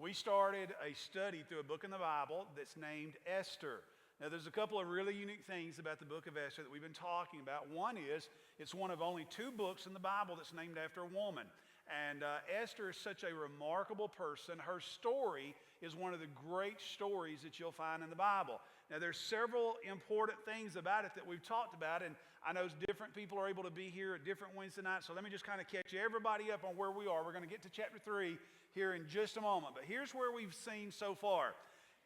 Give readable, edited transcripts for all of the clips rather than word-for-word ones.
We started a study through a book in the Bible that's named Esther. Now, there's a couple of really unique things about the book of Esther that we've been talking about. One is it's one of only two books in the Bible that's named after a woman. And Esther is such a remarkable person. Her story is one of the great stories that you'll find in the Bible. Now, there's several important things about it that we've talked about, and I know different people are able to be here at different Wednesday nights, so let me just kind of catch everybody up on where we are. We're going to get to chapter 3 here in just a moment, but here's where we've seen so far.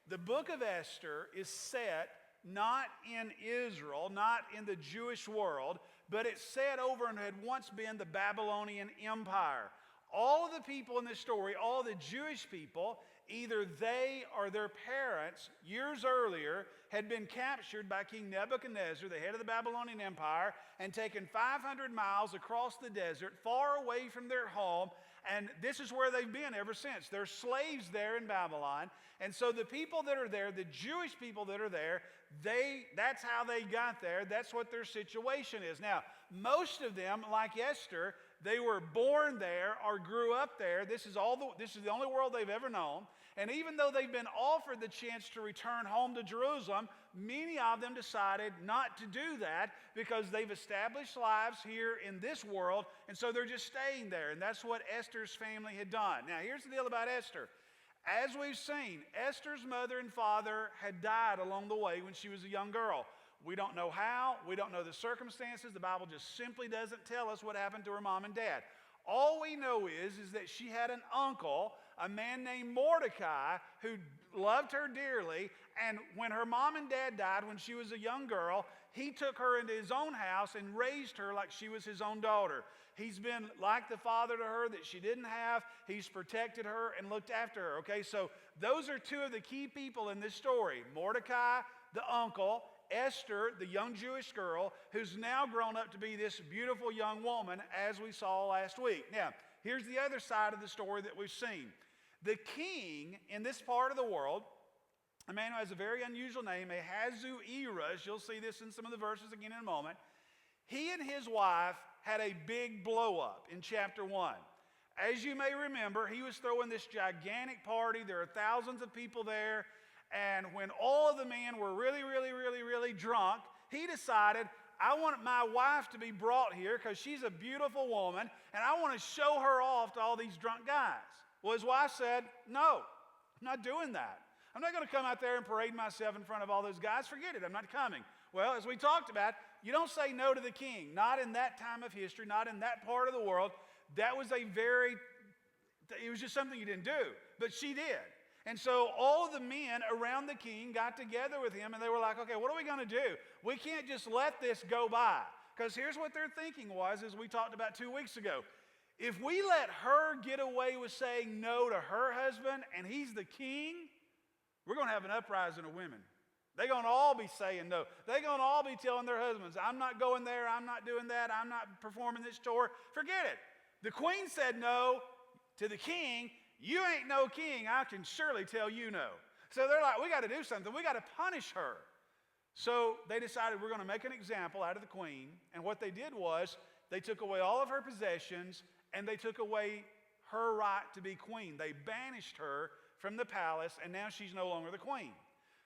The book of Esther is set not in Israel, not in the Jewish world, but it's set over and had once been the Babylonian Empire. All of the people in this story, all the Jewish people, either they or their parents years earlier had been captured by King Nebuchadnezzar, the head of the Babylonian Empire, and taken 500 miles across the desert, far away from their home. And this is where they've been ever since. They're slaves there in Babylon. And so the people that are there, the Jewish people that are there, that's how they got there. That's what their situation is. Now, most of them, like Esther, they were born there or grew up there. This is the only world they've ever known. And even though they've been offered the chance to return home to Jerusalem, many of them decided not to do that because they've established lives here in this world, and so they're just staying there. And that's what Esther's family had done. Now, here's the deal about Esther. As we've seen, Esther's mother and father had died along the way when she was a young girl. We don't know how. We don't know the circumstances. The Bible just simply doesn't tell us what happened to her mom and dad. All we know is that she had an uncle, a man named Mordecai, who loved her dearly. And when her mom and dad died when she was a young girl, he took her into his own house and raised her like she was his own daughter. He's been like the father to her that she didn't have. He's protected her and looked after her. Okay, so those are two of the key people in this story. Mordecai, the uncle, Esther, the young Jewish girl, who's now grown up to be this beautiful young woman, as we saw last week. Now, here's the other side of the story that we've seen. The king in this part of the world, a man who has a very unusual name, Ahasuerus, you'll see this in some of the verses again in a moment, he and his wife had a big blow-up in chapter 1. As you may remember, he was throwing this gigantic party. There are thousands of people there. And when all of the men were really drunk, he decided, I want my wife to be brought here because she's a beautiful woman, and I want to show her off to all these drunk guys. Well, his wife said, no, I'm not doing that. I'm not going to come out there and parade myself in front of all those guys. Forget it, I'm not coming. Well, as we talked about, you don't say no to the king. Not in that time of history, not in that part of the world. That was it was just something you didn't do. But she did. And so all of the men around the king got together with him, and they were like, okay, what are we going to do? We can't just let this go by. Because here's what their thinking was, as we talked about 2 weeks ago. If we let her get away with saying no to her husband, and he's the king, we're going to have an uprising of women. They're going to all be saying no. They're going to all be telling their husbands, I'm not going there, I'm not doing that, I'm not performing this chore. Forget it. The queen said no to the king. You ain't no king, I can surely tell you no. So they're like, we got to do something. We got to punish her. So they decided we're going to make an example out of the queen. And what they did was they took away all of her possessions and they took away her right to be queen. They banished her from the palace, and now she's no longer the queen.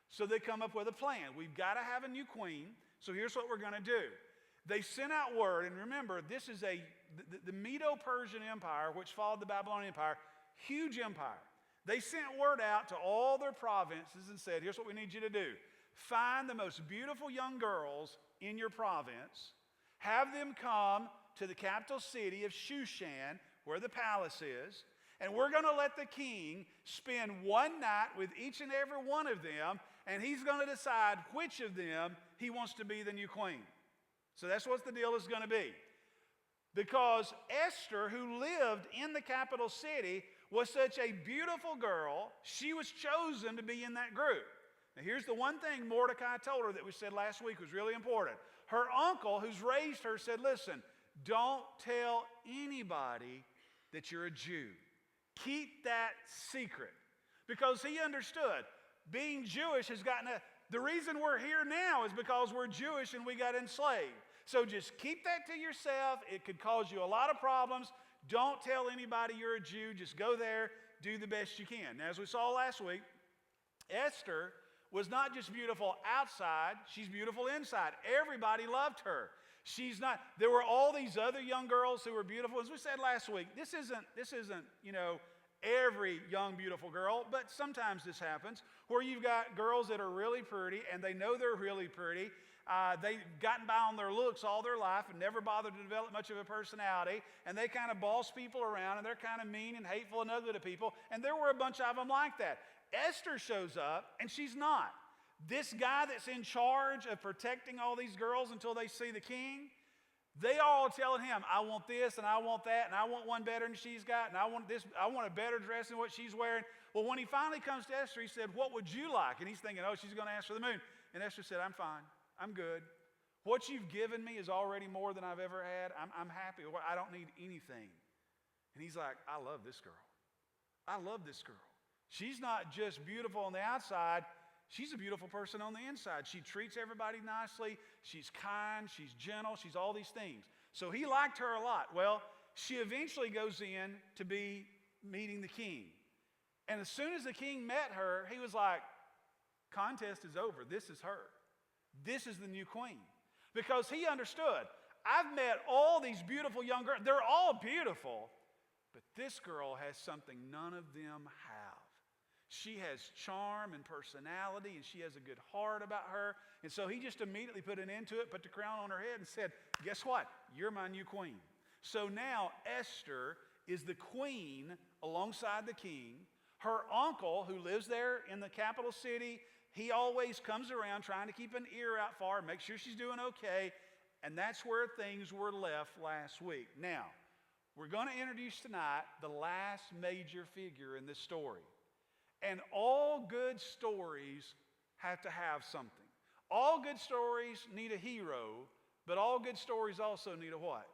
So they come up with a plan. We've got to have a new queen, so here's what we're going to do. They sent out word, and remember, this is the Medo-Persian Empire, which followed the Babylonian Empire, huge empire. They sent word out to all their provinces and said, here's what we need you to do. Find the most beautiful young girls in your province, have them come to the capital city of Shushan, where the palace is, and we're going to let the king spend one night with each and every one of them, and he's going to decide which of them he wants to be the new queen. So that's what the deal is going to be. Because Esther, who lived in the capital city, was such a beautiful girl, she was chosen to be in that group. Now here's the one thing Mordecai told her that we said last week was really important. Her uncle, who's raised her, said, listen, don't tell anybody that you're a Jew. Keep that secret. Because he understood being Jewish has gotten the reason we're here now is because we're Jewish and we got enslaved. So just keep that to yourself. It could cause you a lot of problems. Don't tell anybody you're a Jew. Just go there, do the best you can. Now, as we saw last week, Esther was not just beautiful outside, she's beautiful inside. Everybody loved her. There were all these other young girls who were beautiful. As we said last week, this isn't, every young, beautiful girl, but sometimes this happens where you've got girls that are really pretty and they know they're really pretty. They've gotten by on their looks all their life and never bothered to develop much of a personality, and they kind of boss people around, and they're kind of mean and hateful and ugly to people, and there were a bunch of them like that. Esther shows up, and she's not. This guy that's in charge of protecting all these girls until they see the king, they all telling him, I want this, and I want that, and I want one better than she's got, and I want this, I want a better dress than what she's wearing. Well, when he finally comes to Esther, he said, what would you like? And he's thinking, oh, she's going to ask for the moon. And Esther said, I'm fine. I'm good. What you've given me is already more than I've ever had. I'm happy. I don't need anything. And he's like, I love this girl. I love this girl. She's not just beautiful on the outside. She's a beautiful person on the inside. She treats everybody nicely. She's kind. She's gentle. She's all these things. So he liked her a lot. Well, she eventually goes in to be meeting the king. And as soon as the king met her, he was like, contest is over. This is her. This is the new queen. Because he understood, I've met all these beautiful young girls. They're all beautiful. But this girl has something none of them have. She has charm and personality, and she has a good heart about her. And so he just immediately put an end to it, put the crown on her head, and said, guess what? You're my new queen. So now Esther is the queen alongside the king. Her uncle, who lives there in the capital city, he always comes around trying to keep an ear out for her, make sure she's doing okay. And that's where things were left last week. Now, we're going to introduce tonight the last major figure in this story. And all good stories have to have something. All good stories need a hero, but all good stories also need a what?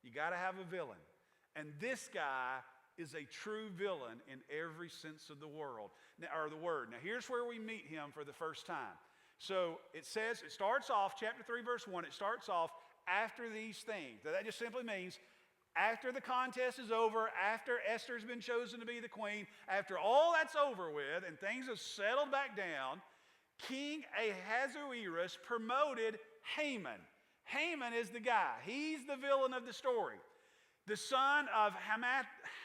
You got to have a villain. And this guy is a true villain in every sense of the word. Now, here's where we meet him for the first time. So it starts off, chapter 3, verse 1, it starts off after these things. Now, that just simply means after the contest is over, after Esther's been chosen to be the queen, after all that's over with and things have settled back down, King Ahasuerus promoted Haman. Haman is the guy. He's the villain of the story. The son of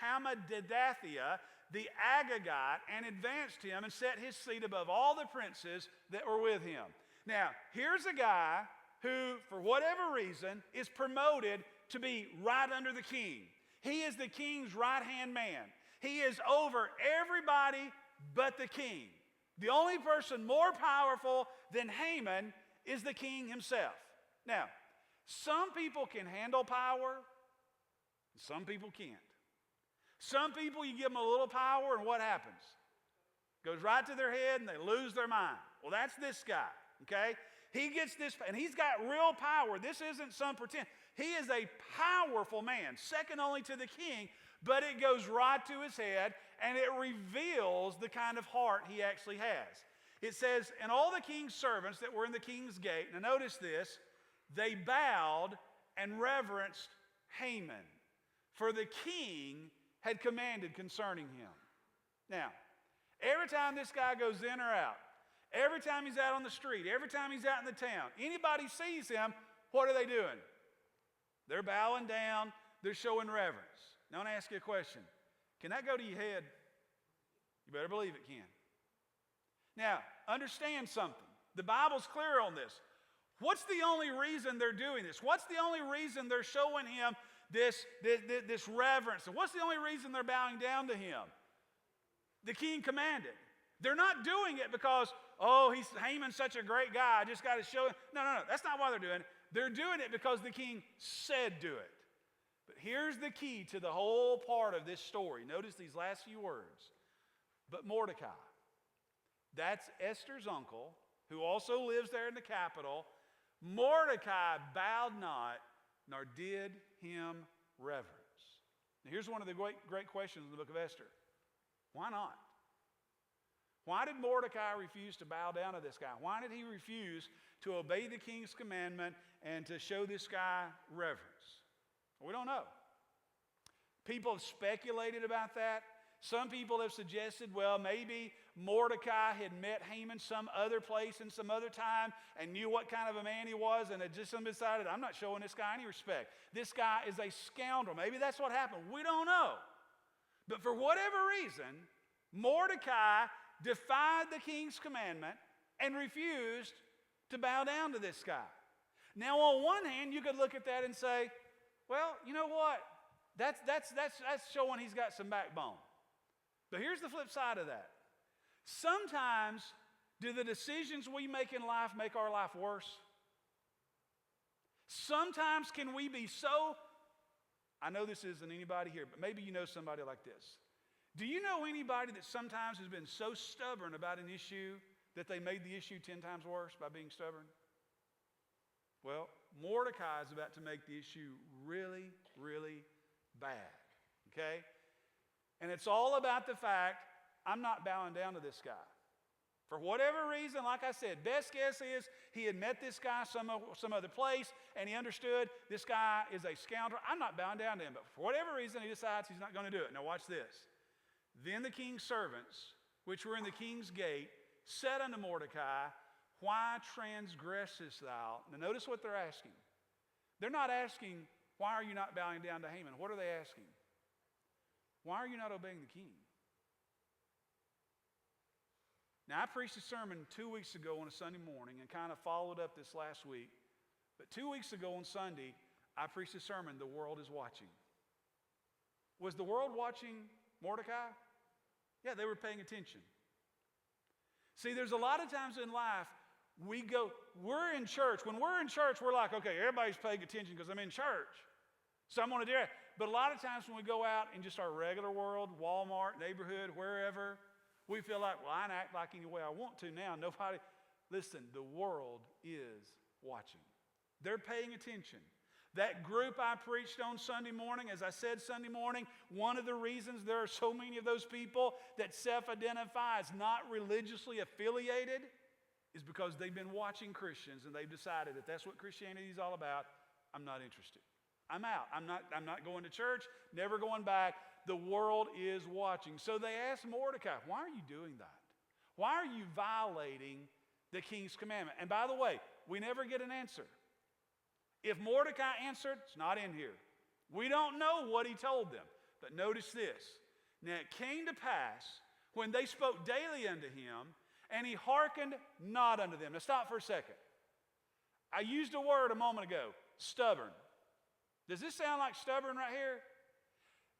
Hammedatha, the Agagite, and advanced him and set his seat above all the princes that were with him. Now, here's a guy who, for whatever reason, is promoted to be right under the king. He is the king's right-hand man. He is over everybody but the king. The only person more powerful than Haman is the king himself. Now, some people can handle power, some people can't. Some people, you give them a little power, and what happens? Goes right to their head, and they lose their mind. Well, that's this guy, okay? He gets this, and he's got real power. This isn't some pretend. He is a powerful man, second only to the king, but it goes right to his head, and it reveals the kind of heart he actually has. It says, and all the king's servants that were in the king's gate, now notice this, they bowed and reverenced Haman, for the king had commanded concerning him. Now, every time this guy goes in or out, every time he's out on the street, every time he's out in the town, anybody sees him, what are they doing? They're bowing down, they're showing reverence. Now, I want to ask you a question. Can that go to your head? You better believe it can. Now, understand something. The Bible's clear on this. What's the only reason they're doing this? What's the only reason they're showing him this reverence? And what's the only reason they're bowing down to him? The king commanded. They're not doing it because, Haman's such a great guy, I just got to show him. No, that's not why they're doing it. They're doing it because the king said do it. But here's the key to the whole part of this story. Notice these last few words. But Mordecai, that's Esther's uncle, who also lives there in the capital. Mordecai bowed not, nor did him reverence. Now here's one of the great questions in the book of Esther. Why not? Why did Mordecai refuse to bow down to this guy? Why did he refuse to obey the king's commandment and to show this guy reverence? We don't know. People have speculated about that. Some people have suggested, well, maybe Mordecai had met Haman some other place in some other time and knew what kind of a man he was and had just decided, I'm not showing this guy any respect. This guy is a scoundrel. Maybe that's what happened. We don't know. But for whatever reason, Mordecai defied the king's commandment and refused to bow down to this guy. Now, on one hand, you could look at that and say, well, you know what? That's showing he's got some backbone. But here's the flip side of that. Sometimes, do the decisions we make in life make our life worse? Sometimes can we be so, I know this isn't anybody here, but maybe you know somebody like this. Do you know anybody that sometimes has been so stubborn about an issue that they made the issue 10 times worse by being stubborn? Well, Mordecai is about to make the issue really, really bad, okay? And it's all about the fact, I'm not bowing down to this guy. For whatever reason, like I said, best guess is he had met this guy some other place, and he understood this guy is a scoundrel. I'm not bowing down to him, but for whatever reason, he decides he's not going to do it. Now watch this. Then the king's servants, which were in the king's gate, said unto Mordecai, why transgressest thou? Now notice what they're asking. They're not asking, why are you not bowing down to Haman? What are they asking? Why are you not obeying the king? Now, I preached a sermon 2 weeks ago on a Sunday morning and kind of followed up this last week. But 2 weeks ago on Sunday, I preached a sermon, The World is Watching. Was the world watching Mordecai? Yeah, they were paying attention. See, there's a lot of times in life we're in church. When we're in church, we're like, okay, everybody's paying attention because I'm in church. So I'm going to do it. But a lot of times when we go out in just our regular world, Walmart, neighborhood, wherever, we feel like, well, I can act like any way I want to now. Nobody, listen, the world is watching. They're paying attention. That group I preached on Sunday morning, as I said Sunday morning, one of the reasons there are so many of those people that self-identify as not religiously affiliated is because they've been watching Christians and they've decided if that's what Christianity is all about, I'm not interested. I'm out. I'm not going to church, never going back. The world is watching. So they asked Mordecai, why are you doing that? Why are you violating the king's commandment? And by the way, we never get an answer. If Mordecai answered, it's not in here. We don't know what he told them. But notice this. Now it came to pass when they spoke daily unto him, and he hearkened not unto them. Now stop for a second. I used a word a moment ago, stubborn. Does this sound like stubborn right here?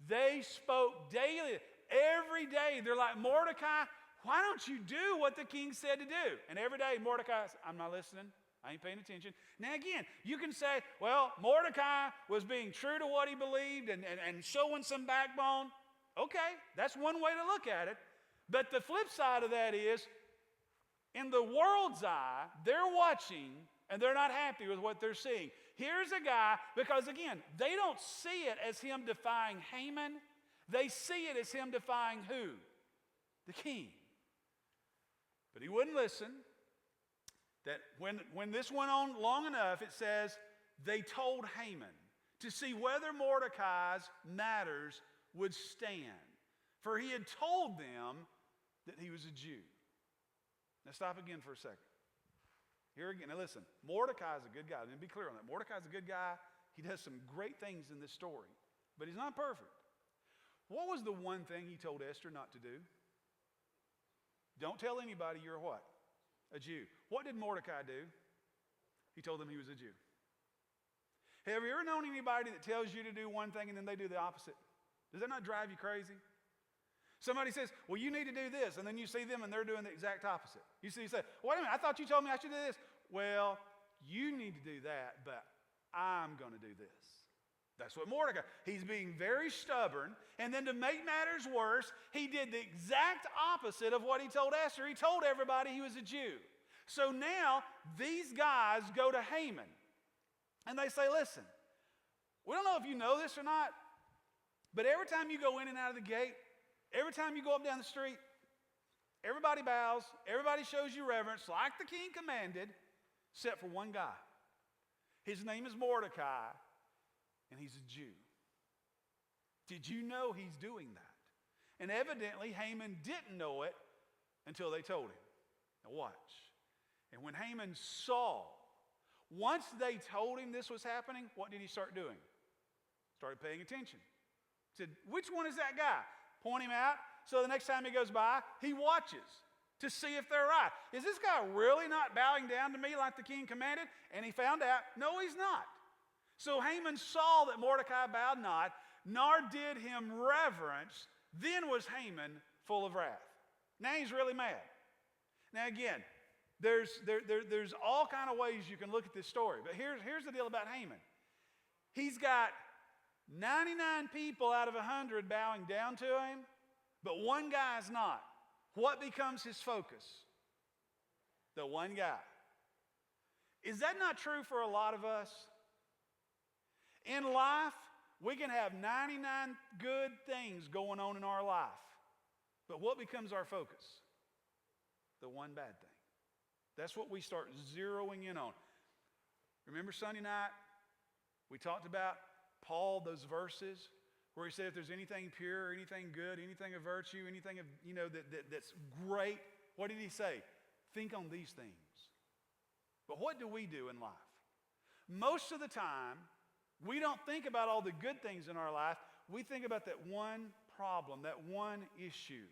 They spoke daily. Every day, they're like, Mordecai, why don't you do what the king said to do? And every day, Mordecai says, I'm not listening. I ain't paying attention. Now again, you can say, well, Mordecai was being true to what he believed and showing some backbone. Okay, that's one way to look at it. But the flip side of that is, in the world's eye, they're watching and they're not happy with what they're seeing. Here's a guy, because again, they don't see it as him defying Haman. They see it as him defying who? The king. But he wouldn't listen. That when this went on long enough, it says, they told Haman to see whether Mordecai's matters would stand. For he had told them that he was a Jew. Now stop again for a second. Here again, now listen, Mordecai is a good guy. Let me be clear on that. Mordecai is a good guy. He does some great things in this story, but he's not perfect. What was the one thing he told Esther not to do? Don't tell anybody you're what? A Jew. What did Mordecai do? He told them he was a Jew. Have you ever known anybody that tells you to do one thing and then they do the opposite? Does that not drive you crazy? Somebody says, well, you need to do this, and then you see them and they're doing the exact opposite. You say, wait a minute, I thought you told me I should do this. Well, you need to do that, but I'm going to do this. That's what Mordecai, he's being very stubborn, and then to make matters worse, he did the exact opposite of what he told Esther. He told everybody he was a Jew. So now, these guys go to Haman, and they say, listen, we don't know if you know this or not, but every time you go in and out of the gate, every time you go up down the street, everybody bows, everybody shows you reverence like the king commanded, except for one guy. His name is Mordecai, and he's a Jew. Did you know he's doing that? And evidently, Haman didn't know it until they told him. Now watch. And when Haman saw, once they told him this was happening, what did he start doing? Started paying attention. Said, which one is that guy? Point him out. So the next time he goes by, he watches to see if they're right. Is this guy really not bowing down to me like the king commanded? And he found out, no, he's not. So Haman saw that Mordecai bowed not, nor did him reverence. Then was Haman full of wrath. Now he's really mad. Now again, there's all kind of ways you can look at this story. But here's the deal about Haman. He's got 99 people out of 100 bowing down to him, but one guy's not. What becomes his focus? The one guy. Is that not true for a lot of us? In life, we can have 99 good things going on in our life, but what becomes our focus? The one bad thing. That's what we start zeroing in on. Remember Sunday night, we talked about Paul, those verses where he said if there's anything pure, anything good, anything of virtue, anything of, that's great, what did he say? Think on these things. But what do we do in life? Most of the time, we don't think about all the good things in our life. We think about that one problem, that one issue.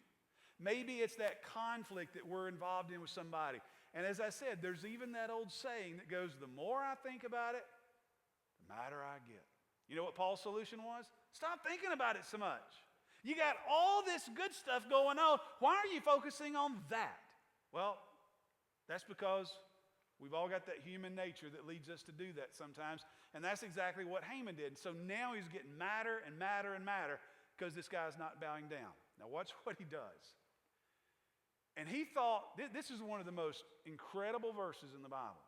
Maybe it's that conflict that we're involved in with somebody. And as I said, there's even that old saying that goes, the more I think about it, the madder I get. You know what Paul's solution was? Stop thinking about it so much. You got all this good stuff going on. Why are you focusing on that? Well, that's because we've all got that human nature that leads us to do that sometimes. And that's exactly what Haman did. So now he's getting madder and madder and madder because this guy's not bowing down. Now watch what he does. And he thought, this is one of the most incredible verses in the Bible.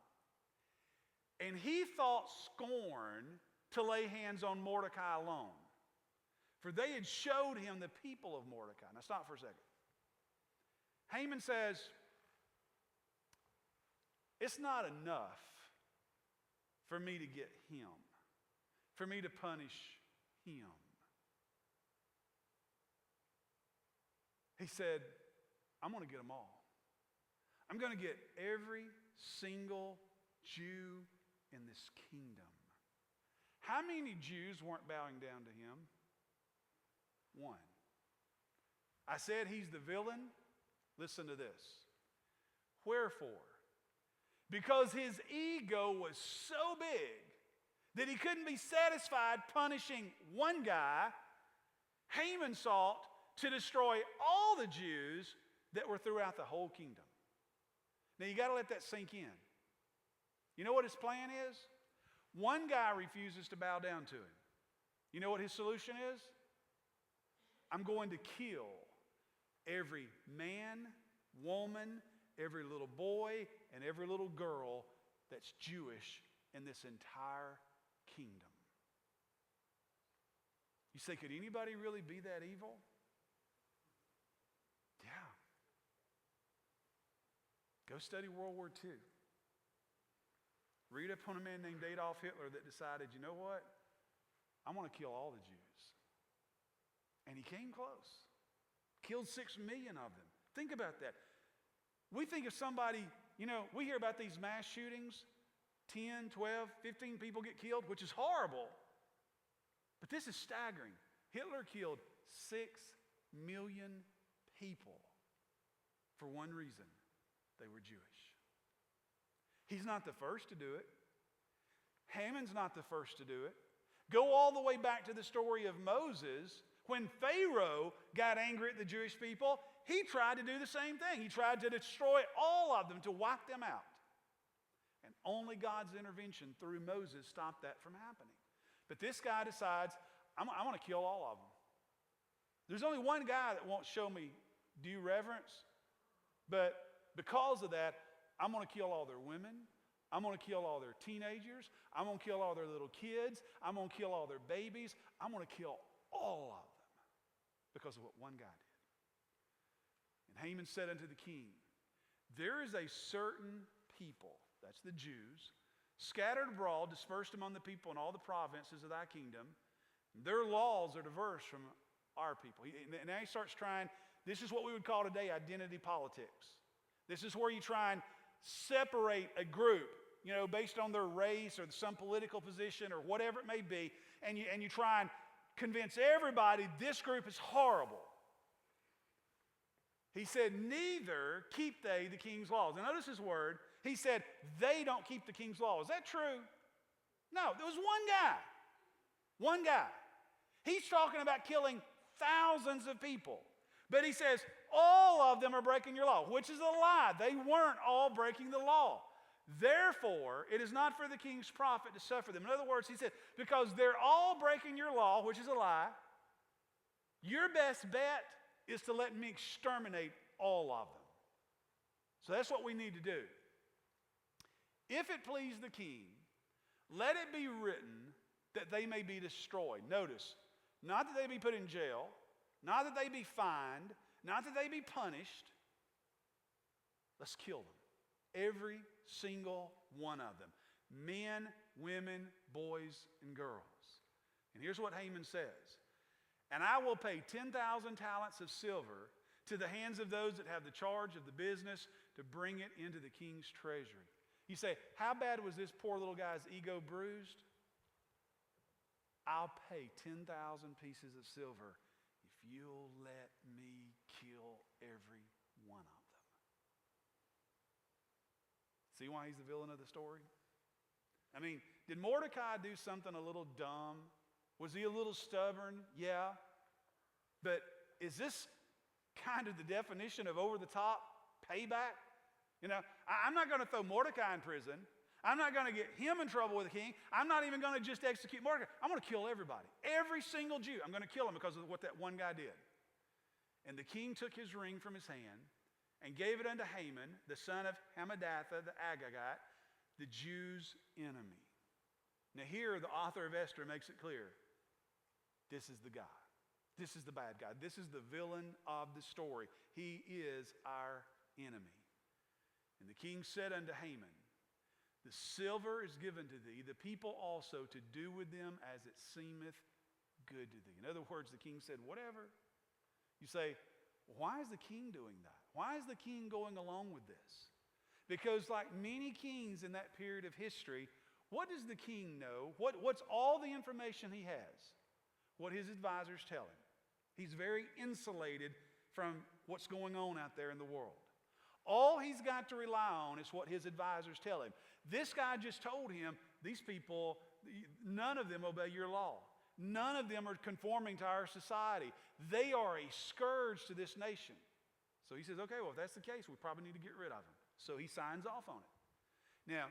And he thought scorn to lay hands on Mordecai alone. For they had showed him the people of Mordecai. Now stop for a second. Haman says, it's not enough for me to get him, for me to punish him. He said, I'm going to get them all. I'm going to get every single Jew in this kingdom. How many Jews weren't bowing down to him? One. I said he's the villain. Listen to this. Wherefore, because his ego was so big that he couldn't be satisfied punishing one guy, Haman sought to destroy all the Jews that were throughout the whole kingdom. Now you got to let that sink in. You know what his plan is? One guy refuses to bow down to him. You know what his solution is? I'm going to kill every man, woman, every little boy, and every little girl that's Jewish in this entire kingdom. You say, could anybody really be that evil? Yeah. Go study World War II. Read up on a man named Adolf Hitler that decided, you know what? I want to kill all the Jews. And he came close. Killed 6 million of them. Think about that. We think of somebody, we hear about these mass shootings, 10, 12, 15 people get killed, which is horrible. But this is staggering. Hitler killed 6 million people for one reason. They were Jewish. He's not the first to do it. Haman's not the first to do it. Go all the way back to the story of Moses. When Pharaoh got angry at the Jewish people, he tried to do the same thing. He tried to destroy all of them, to wipe them out. And only God's intervention through Moses stopped that from happening. But this guy decides, I want to kill all of them. There's only one guy that won't show me due reverence, but because of that, I'm going to kill all their women. I'm going to kill all their teenagers. I'm going to kill all their little kids. I'm going to kill all their babies. I'm going to kill all of them because of what one guy did. And Haman said unto the king, there is a certain people, that's the Jews, scattered abroad, dispersed among the people in all the provinces of thy kingdom. Their laws are diverse from our people. Now he starts trying, this is what we would call today identity politics. This is where you try and separate a group, based on their race or some political position or whatever it may be, and you try and convince everybody this group is horrible. He said, neither keep they the king's laws. And notice his word. He said, they don't keep the king's law. Is that true? No, there was one guy. One guy. He's talking about killing thousands of people. But he says, all of them are breaking your law, which is a lie. They weren't all breaking the law. Therefore, it is not for the king's profit to suffer them. In other words, he said, because they're all breaking your law, which is a lie, your best bet is to let me exterminate all of them. So that's what we need to do. If it please the king, let it be written that they may be destroyed. Notice, not that they be put in jail, not that they be fined, not that they be punished. Let's kill them. Every single one of them. Men, women, boys, and girls. And here's what Haman says. And I will pay 10,000 talents of silver to the hands of those that have the charge of the business to bring it into the king's treasury. You say, how bad was this poor little guy's ego bruised? I'll pay 10,000 pieces of silver if you'll let me kill every one of them. See why he's the villain of the story? I mean, did Mordecai do something a little dumb? Was he a little stubborn? Yeah. But is this kind of the definition of over-the-top payback? I'm not going to throw Mordecai in prison. I'm not going to get him in trouble with the king. I'm not even going to just execute Mordecai. I'm going to kill everybody. Every single Jew. I'm going to kill him because of what that one guy did. And the king took his ring from his hand and gave it unto Haman, the son of Hammedatha, the Agagite, the Jews' enemy. Now here, the author of Esther makes it clear. This is the guy. This is the bad guy. This is the villain of the story. He is our enemy. And the king said unto Haman, the silver is given to thee, the people also to do with them as it seemeth good to thee. In other words, the king said, whatever. You say, why is the king doing that? Why is the king going along with this? Because like many kings in that period of history, what does the king know? What's all the information he has? What his advisors tell him. He's very insulated from what's going on out there in the world. All he's got to rely on is what his advisors tell him. This guy just told him, these people, none of them obey your law. None of them are conforming to our society. They are a scourge to this nation. So he says, okay, well, if that's the case, we probably need to get rid of them. So he signs off on it. Now,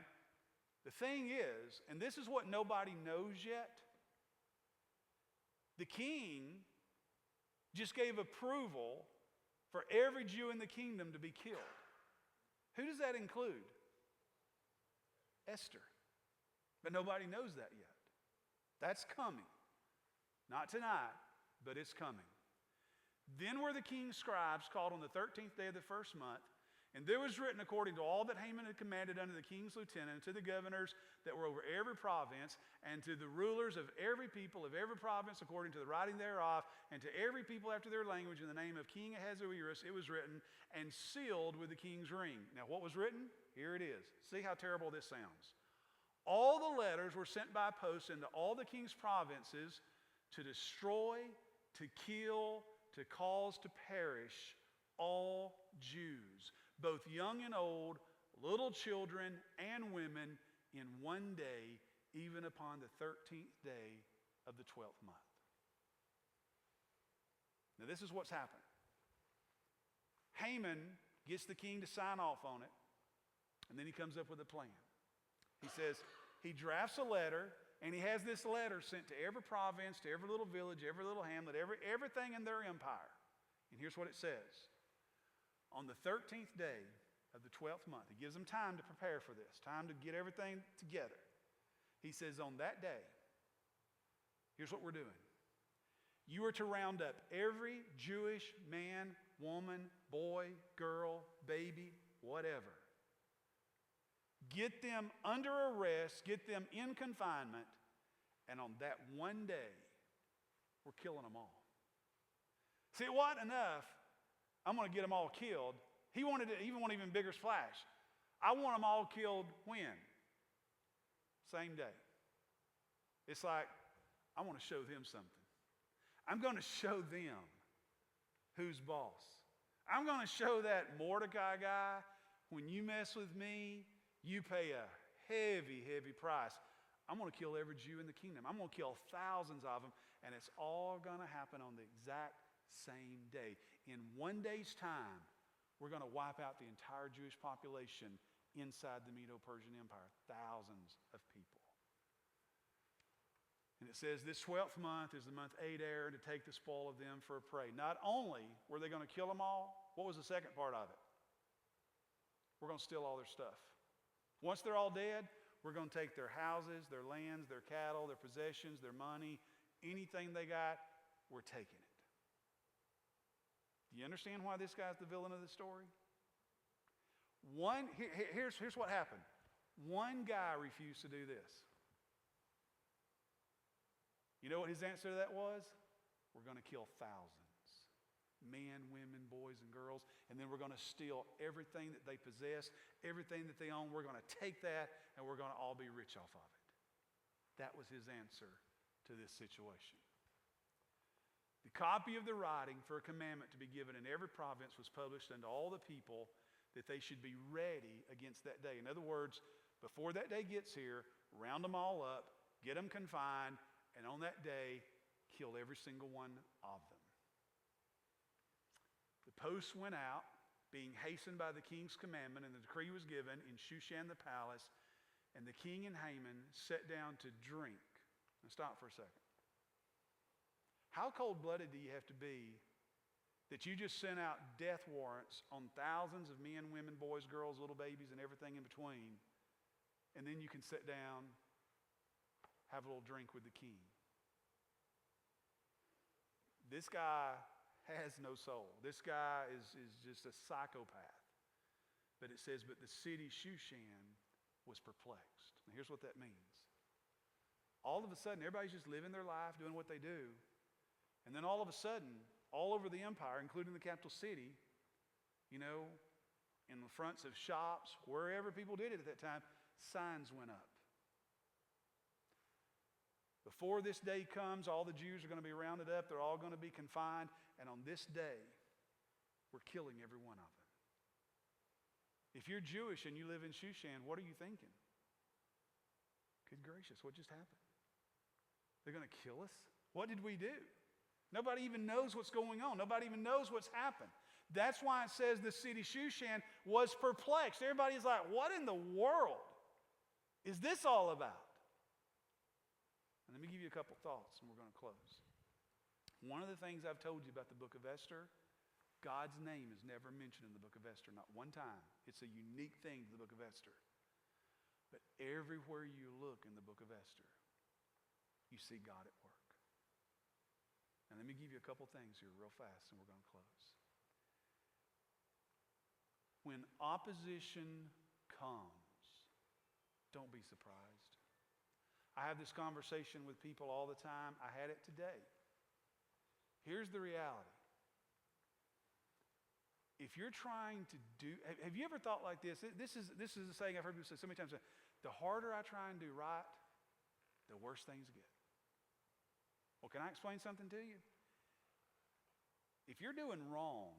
the thing is, and this is what nobody knows yet, the king just gave approval for every Jew in the kingdom to be killed. Who does that include? Esther. But nobody knows that yet. That's coming. Not tonight, but it's coming. Then were the king's scribes called on the 13th day of the first month, and there was written according to all that Haman had commanded unto the king's lieutenant, and to the governors that were over every province, and to the rulers of every people of every province according to the writing thereof, and to every people after their language in the name of King Ahasuerus, it was written, and sealed with the king's ring. Now what was written? Here it is. See how terrible this sounds. All the letters were sent by post into all the king's provinces to destroy, to kill, to cause to perish all Jews, both young and old, little children and women, in one day, even upon the 13th day of the 12th month. Now this is what's happened. Haman gets the king to sign off on it, and then he comes up with a plan. He says, he drafts a letter, and he has this letter sent to every province, to every little village, every little hamlet, everything in their empire. And here's what it says. On the 13th day of the 12th month, he gives them time to prepare for this, time to get everything together. He says, on that day, here's what we're doing. You are to round up every Jewish man, woman, boy, girl, baby, whatever. Get them under arrest, get them in confinement, and on that one day, we're killing them all. See, it wasn't enough. I'm going to get them all killed. He wanted even bigger splash. I want them all killed when? Same day. It's like, I want to show them something. I'm going to show them who's boss. I'm going to show that Mordecai guy, when you mess with me, you pay a heavy, heavy price. I'm going to kill every Jew in the kingdom. I'm going to kill thousands of them, and it's all going to happen on the exact same day. In one day's time, we're going to wipe out the entire Jewish population inside the Medo-Persian Empire. Thousands of people. And it says this 12th month is the month Adar, to take the spoil of them for a prey. Not only were they going to kill them all, what was the second part of it? We're going to steal all their stuff. Once they're all dead, we're going to take their houses, their lands, their cattle, their possessions, their money, anything they got, we're taking it. Do you understand why this guy's the villain of the story? Here's what happened. One guy refused to do this. You know what his answer to that was? We're going to kill thousands. Men, women, boys, and girls. And then we're going to steal everything that they possess, everything that they own. We're going to take that, and we're going to all be rich off of it. That was his answer to this situation. The copy of the writing for a commandment to be given in every province was published unto all the people, that they should be ready against that day. In other words, before that day gets here, round them all up, get them confined, and on that day, kill every single one of them. The posts went out, being hastened by the king's commandment, and the decree was given in Shushan the palace, and the king and Haman sat down to drink. Now stop for a second. How cold-blooded do you have to be that you just sent out death warrants on thousands of men, women, boys, girls, little babies, and everything in between, and then you can sit down, have a little drink with the king? This guy has no soul. This guy is just a psychopath. But it says, but the city Shushan was perplexed. Now here's what that means. All of a sudden, everybody's just living their life, doing what they do. And then all of a sudden, all over the empire, including the capital city, in the fronts of shops, wherever people did it at that time, signs went up. Before this day comes, all the Jews are going to be rounded up. They're all going to be confined. And on this day, we're killing every one of them. If you're Jewish and you live in Shushan, what are you thinking? Good gracious, what just happened? They're going to kill us? What did we do? Nobody even knows what's going on. Nobody even knows what's happened. That's why it says the city Shushan was perplexed. Everybody's like, what in the world is this all about? And let me give you a couple thoughts, and we're going to close. One of the things I've told you about the book of Esther, God's name is never mentioned in the book of Esther, not one time. It's a unique thing to the book of Esther. But everywhere you look in the book of Esther, you see God at work. And let me give you a couple things here real fast, and we're going to close. When opposition comes, don't be surprised. I have this conversation with people all the time. I had it today. Here's the reality. If you're trying to do, have you ever thought like this? This is a saying I've heard people say so many times. The harder I try and do right, the worse things get. Well, can I explain something to you? If you're doing wrong,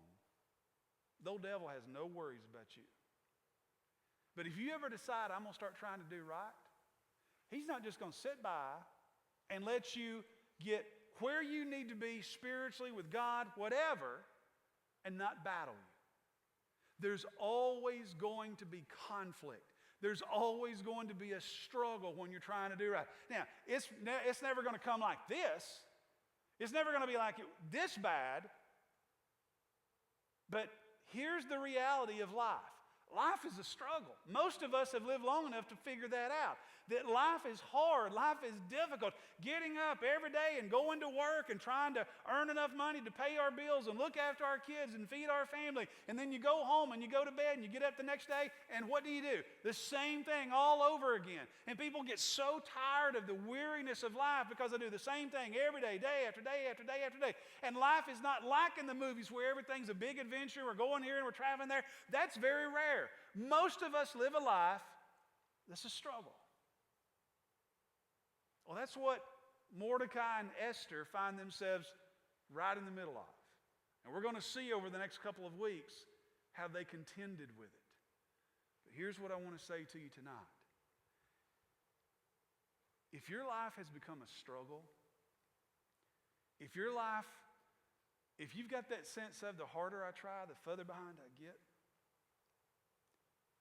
the old devil has no worries about you. But if you ever decide I'm going to start trying to do right, he's not just going to sit by and let you get where you need to be spiritually with God, whatever, and not battle you. There's always going to be conflict. There's always going to be a struggle when you're trying to do right. Now, it's never going to come like this. It's never going to be like this bad. But here's the reality of life. Life is a struggle. Most of us have lived long enough to figure that out. That life is hard, life is difficult. Getting up every day and going to work and trying to earn enough money to pay our bills and look after our kids and feed our family. And then you go home and you go to bed and you get up the next day and what do? The same thing all over again. And people get so tired of the weariness of life because they do the same thing every day, day after day after day after day. And life is not like in the movies where everything's a big adventure. We're going here and we're traveling there. That's very rare. Most of us live a life that's a struggle. Well, that's what Mordecai and Esther find themselves right in the middle of. And we're going to see over the next couple of weeks how they contended with it. But here's what I want to say to you tonight. If your life has become a struggle, if you've got that sense of the harder I try, the further behind I get,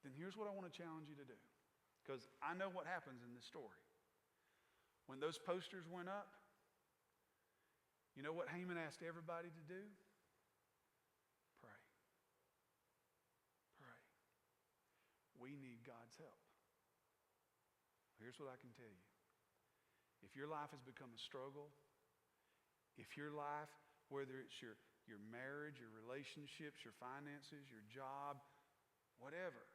then here's what I want to challenge you to do. Because I know what happens in this story. When those posters went up, you know what Haman asked everybody to do? Pray. Pray. We need God's help. Here's what I can tell you. If your life has become a struggle, if your life, whether it's your marriage, your relationships, your finances, your job, whatever,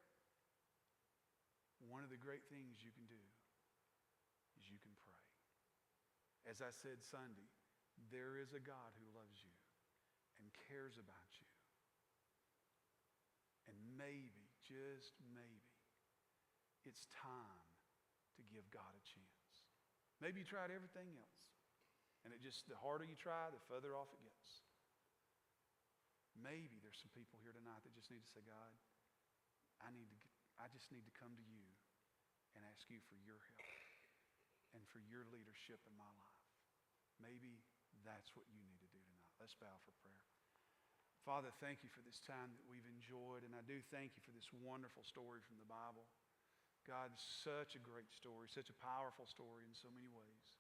one of the great things you can do is you can pray. As I said Sunday, there is a God who loves you and cares about you. And maybe, just maybe, it's time to give God a chance. Maybe you tried everything else. And the harder you try, the further off it gets. Maybe there's some people here tonight that just need to say, God, I just need to come to you and ask you for your help and for your leadership in my life. Maybe that's what you need to do tonight. Let's bow for prayer. Father, thank you for this time that we've enjoyed, and I do thank you for this wonderful story from the Bible. God, such a great story, such a powerful story in so many ways.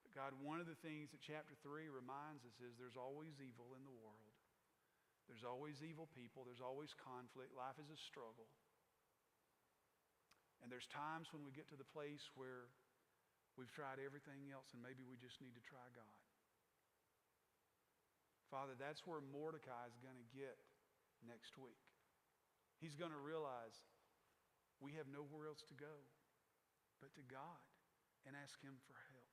But God, one of the things that chapter 3 reminds us is there's always evil in the world. There's always evil people. There's always conflict. Life is a struggle. And there's times when we get to the place where we've tried everything else and maybe we just need to try God. Father, that's where Mordecai is going to get next week. He's going to realize we have nowhere else to go but to God and ask Him for help.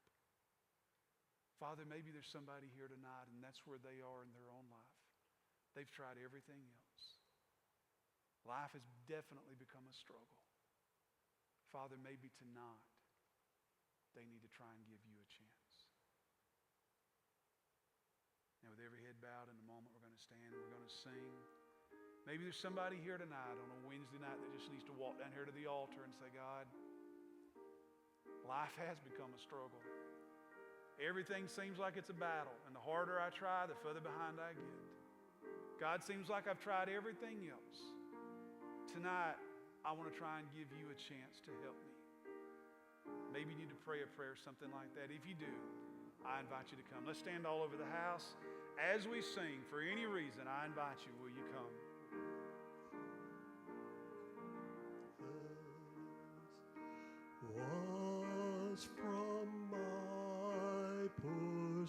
Father, maybe there's somebody here tonight and that's where they are in their own life. They've tried everything else. Life has definitely become a struggle. Father, maybe tonight they need to try and give you a chance. Now, with every head bowed, in a moment we're going to stand and we're going to sing. Maybe there's somebody here tonight on a Wednesday night that just needs to walk down here to the altar and say, God, life has become a struggle. Everything seems like it's a battle, and the harder I try, the further behind I get. God, seems like I've tried everything else. Tonight, I want to try and give you a chance to help me. Maybe you need to pray a prayer, something like that. If you do, I invite you to come. Let's stand all over the house. As we sing, for any reason, I invite you, will you come? Was from my poor